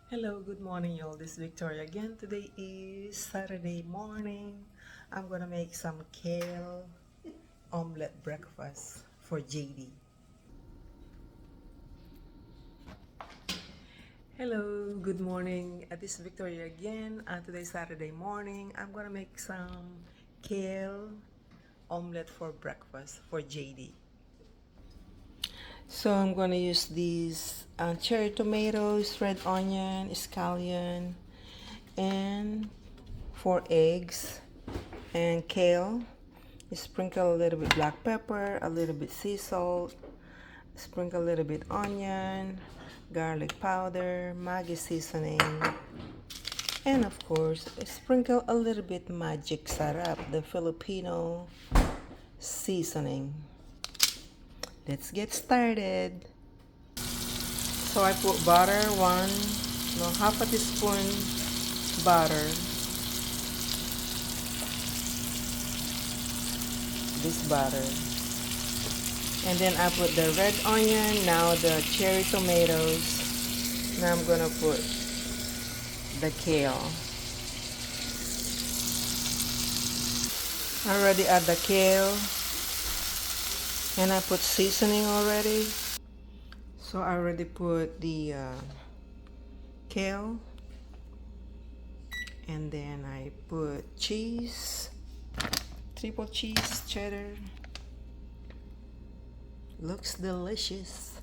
Hello, good morning, y'all. This is Victoria again. Today is Saturday morning. I'm gonna make some kale omelet breakfast for JD. Hello, good morning. This is Victoria again. Today is Saturday morning. I'm gonna make some kale omelet for breakfast for JD. So I'm gonna use these cherry tomatoes, red onion, scallion, and 4 eggs and kale. Sprinkle a little bit black pepper, a little bit sea salt, sprinkle a little bit onion, garlic powder, Maggi seasoning, and of course sprinkle a little bit magic sarap, the Filipino seasoning. Let's get started. So I put butter, half a teaspoon butter, this butter. And then I put the red onion, now the cherry tomatoes. Now I'm gonna put the kale. I already add the kale and I put seasoning already. So I already put the kale and then I put cheese, triple cheese, cheddar. Looks delicious.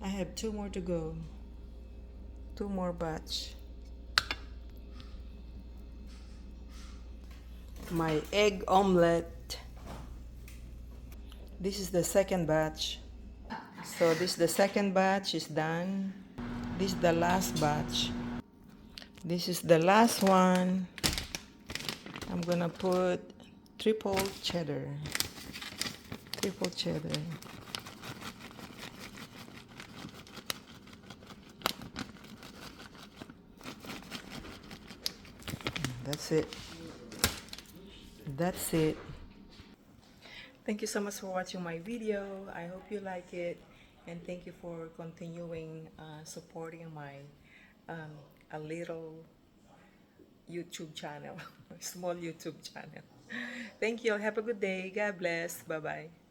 I have 2 more to go. 2 more batch. My egg omelet. This is the second batch. So this the second batch is done. This is the last batch. This is the last one. I'm gonna put triple cheddar. Triple cheddar. That's it. That's it. Thank you so much for watching my video. I hope you like it, and thank you for continuing supporting my a little YouTube channel, small YouTube channel. Thank you. Have a good day. God bless. Bye bye.